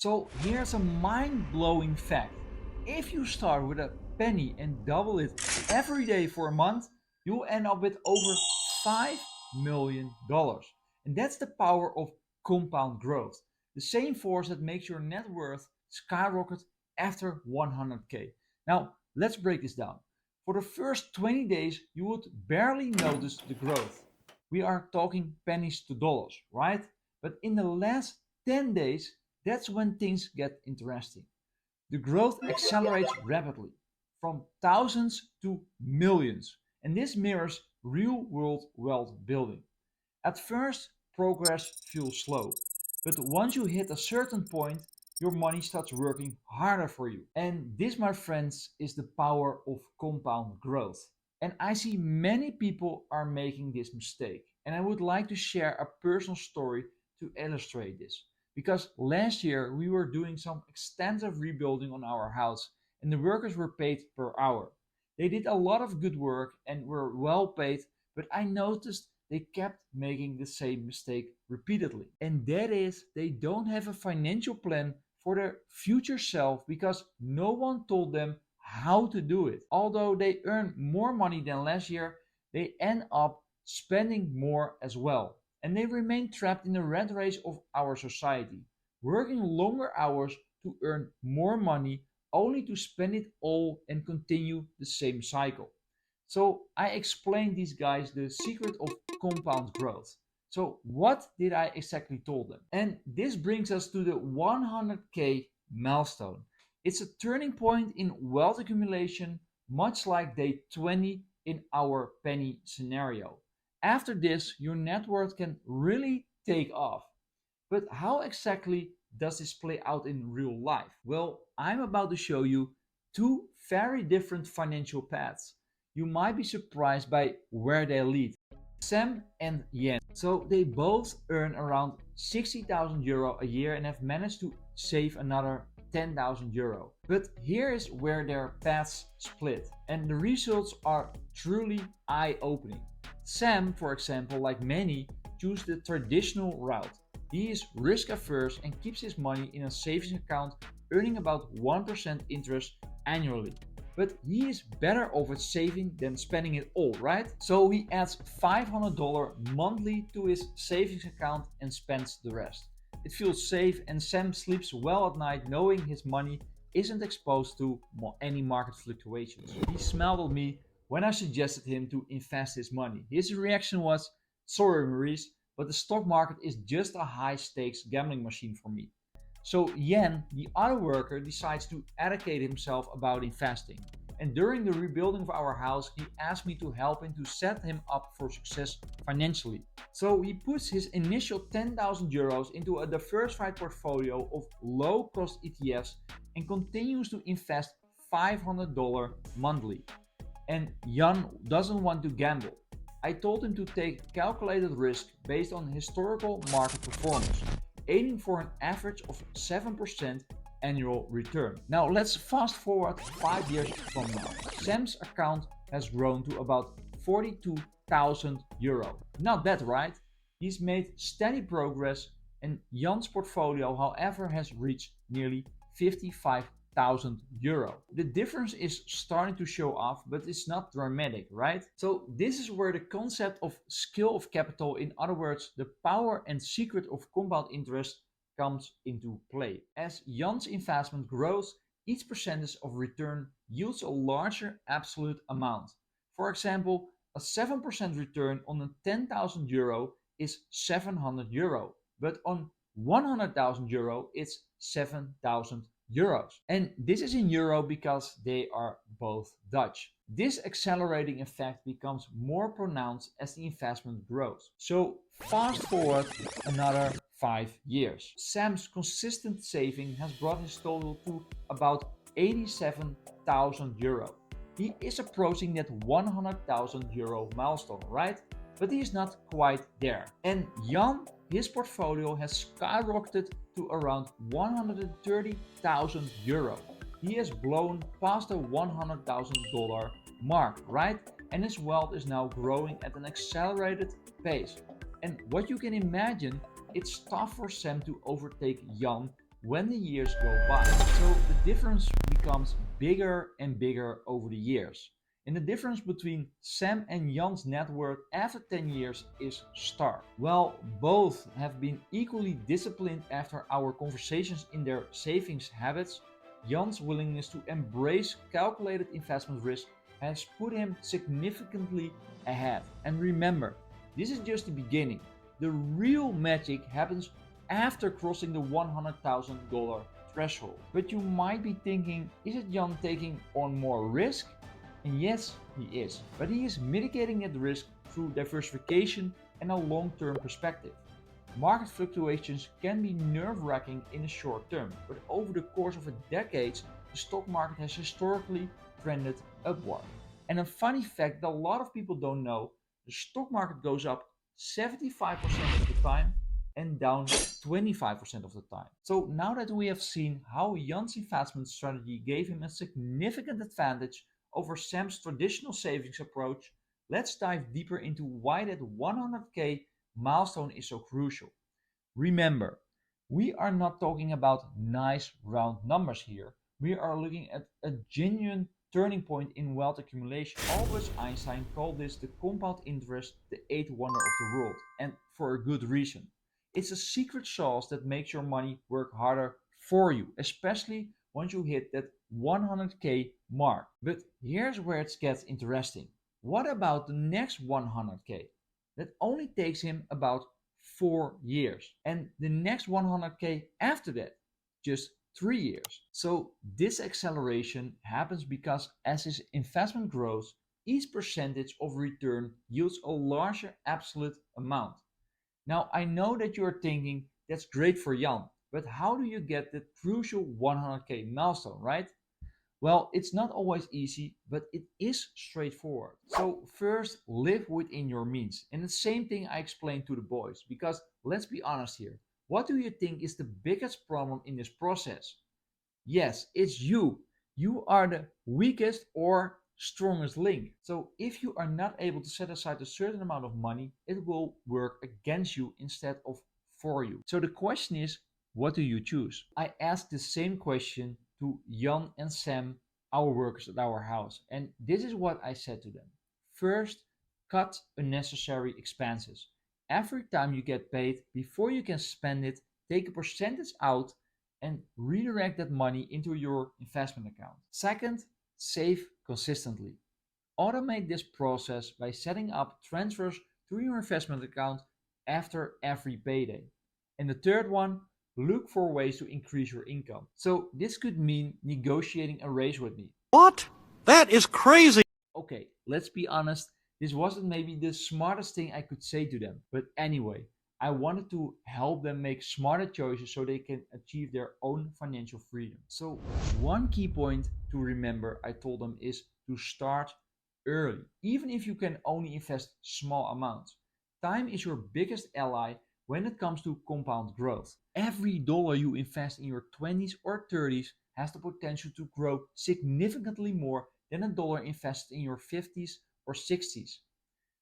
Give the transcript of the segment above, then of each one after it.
So here's a mind-blowing fact. If you start with a penny and double it every day for a month, you'll end up with over $5 million. And that's the power of compound growth. The same force that makes your net worth skyrocket after 100K. Now, let's break this down. For the first 20 days, you would barely notice the growth. We are talking pennies to dollars, right? But in the last 10 days, that's when things get interesting. The growth accelerates rapidly, from thousands to millions, and this mirrors real world wealth building. At first, progress feels slow, but once you hit a certain point, your money starts working harder for you. And this, my friends, is the power of compound growth. And I see many people are making this mistake. And I would like to share a personal story to illustrate this. Because last year we were doing some extensive rebuilding on our house, and the workers were paid per hour. They did a lot of good work and were well paid, but I noticed they kept making the same mistake repeatedly. And that is, they don't have a financial plan for their future self because no one told them how to do it. Although they earn more money than last year, they end up spending more as well. And they remain trapped in the rat race of our society, working longer hours to earn more money only to spend it all and continue the same cycle. So I explained these guys the secret of compound growth. So what did I exactly told them? And this brings us to the 100K milestone. It's a turning point in wealth accumulation, much like day 20 in our penny scenario. After this, your net worth can really take off. But how exactly does this play out in real life? Well, I'm about to show you two very different financial paths. You might be surprised by where they lead. Sam and Yen. So they both earn around 60,000 euro a year and have managed to save another 10,000 euro. But here is where their paths split, and the results are truly eye-opening. Sam, for example, like many, choose the traditional route. He is risk averse and keeps his money in a savings account, earning about 1% interest annually. But he is better off at saving than spending it all, right? So he adds $500 monthly to his savings account and spends the rest. It feels safe, and Sam sleeps well at night knowing his money isn't exposed to any market fluctuations. He smiled at me when I suggested him to invest his money. His reaction was, "Sorry, Maurice, but the stock market is just a high stakes gambling machine for me." So Yen, the other worker, decides to educate himself about investing. And during the rebuilding of our house, he asked me to help him to set him up for success financially. So he puts his initial 10,000 euros into a diversified portfolio of low cost ETFs and continues to invest $500 monthly. And Jan doesn't want to gamble. I told him to take calculated risk based on historical market performance, aiming for an average of 7% annual return. Now let's fast forward 5 years from now. Sam's account has grown to about 42,000 euro. Not bad, right? He's made steady progress, and Jan's portfolio, however, has reached nearly 55,000 euro. The difference is starting to show off, but it's not dramatic, right? So this is where the concept of scale of capital, in other words, the power and secret of compound interest, comes into play. As Jan's investment grows, each percentage of return yields a larger absolute amount. For example, a 7% return on a 10,000 euro is 700 euro, but on 100,000 euro it's 7,000 euros. And this is in euro because they are both Dutch. This accelerating effect becomes more pronounced as the investment grows. So fast forward another 5 years. Sam's consistent saving has brought his total to about 87,000 euro. He is approaching that 100,000 euro milestone, right? But he is not quite there. And Jan, his portfolio has skyrocketed to around 130,000 euro. He has blown past the $100,000 mark, right? And his wealth is now growing at an accelerated pace. And what you can imagine, it's tough for Sam to overtake Jan when the years go by. So the difference becomes bigger and bigger over the years. And the difference between Sam and Jan's net worth after 10 years is stark. While both have been equally disciplined after our conversations in their savings habits, Jan's willingness to embrace calculated investment risk has put him significantly ahead. And remember, this is just the beginning. The real magic happens after crossing the $100,000 threshold. But you might be thinking, is it Jan taking on more risk? And yes, he is. But he is mitigating that risk through diversification and a long-term perspective. Market fluctuations can be nerve-wracking in the short term, but over the course of a decade, the stock market has historically trended upward. And a funny fact that a lot of people don't know, the stock market goes up 75% of the time and down 25% of the time. So now that we have seen how Jan's investment strategy gave him a significant advantage over Sam's traditional savings approach, let's dive deeper into why that 100k milestone is so crucial. Remember, we are not talking about nice round numbers here. We are looking at a genuine turning point in wealth accumulation. Albert Einstein called this the compound interest, the eighth wonder of the world, and for a good reason. It's a secret sauce that makes your money work harder for you, especially once you hit that 100k mark. But here's where it gets interesting. What about the next 100k? That only takes him about 4 years. And the next 100k after that, just 3 years. So this acceleration happens because as his investment grows, each percentage of return yields a larger absolute amount. Now I know that you're thinking that's great for Jan, but how do you get the crucial 100k milestone, right? Well, it's not always easy, but it is straightforward. So first, live within your means. And the same thing I explained to the boys, because let's be honest here. What do you think is the biggest problem in this process? Yes, it's you. You are the weakest or strongest link. So if you are not able to set aside a certain amount of money, it will work against you instead of for you. So the question is, what do you choose? I asked the same question to Jan and Sam, our workers at our house, and this is what I said to them. First, cut unnecessary expenses. Every time you get paid, before you can spend it, take a percentage out and redirect that money into your investment account. Second, save consistently. Automate this process by setting up transfers to your investment account after every payday. And the third one, look for ways to increase your income. So this could mean negotiating a raise with me. What? That is crazy. Okay, let's be honest, this wasn't maybe the smartest thing I could say to them. But anyway, I wanted to help them make smarter choices so they can achieve their own financial freedom. So, one key point to remember I told them is to start early, even if you can only invest small amounts. Time is your biggest ally when it comes to compound growth. Every dollar you invest in your 20s or 30s has the potential to grow significantly more than a dollar invested in your 50s or 60s.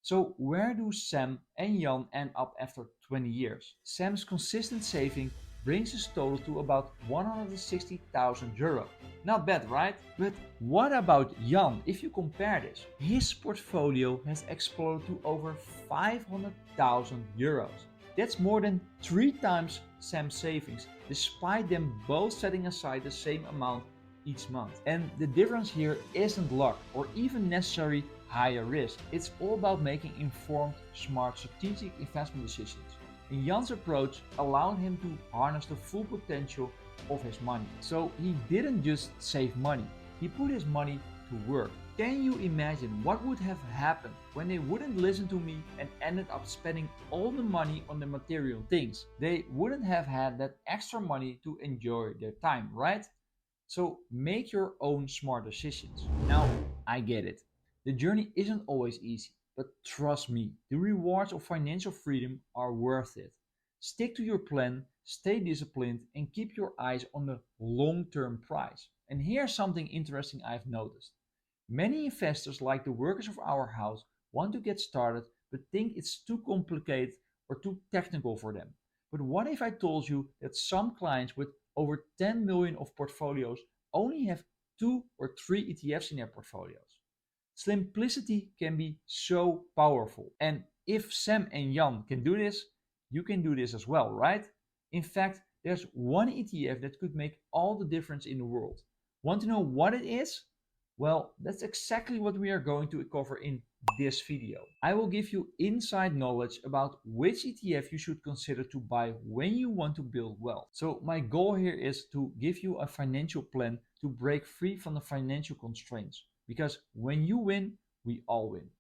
So where do Sam and Jan end up after 20 years? Sam's consistent saving brings his total to about 160,000 euro. Not bad, right? But what about Jan if you compare this? His portfolio has exploded to over 500,000 euros. That's more than 3 times Sam's savings, despite them both setting aside the same amount each month. And the difference here isn't luck or even necessary higher risk. It's all about making informed, smart, strategic investment decisions. And Jan's approach allowed him to harness the full potential of his money. So he didn't just save money, he put his money to work. Can you imagine what would have happened when they wouldn't listen to me and ended up spending all the money on the material things? They wouldn't have had that extra money to enjoy their time, right? So make your own smart decisions. Now, I get it. The journey isn't always easy, but trust me, the rewards of financial freedom are worth it. Stick to your plan, stay disciplined, and keep your eyes on the long-term prize. And here's something interesting I've noticed. Many investors, like the workers of our house, want to get started but think it's too complicated or too technical for them. But what if I told you that some clients with over 10 million of portfolios only have 2 or 3 ETFs in their portfolios. Simplicity can be so powerful. And if Sam and Jan can do this, you can do this as well, right? In fact, there's one ETF that could make all the difference in the world. Want to know what it is? Well, that's exactly what we are going to cover in this video. I will give you inside knowledge about which ETF you should consider to buy when you want to build wealth. So my goal here is to give you a financial plan to break free from the financial constraints. Because when you win, we all win.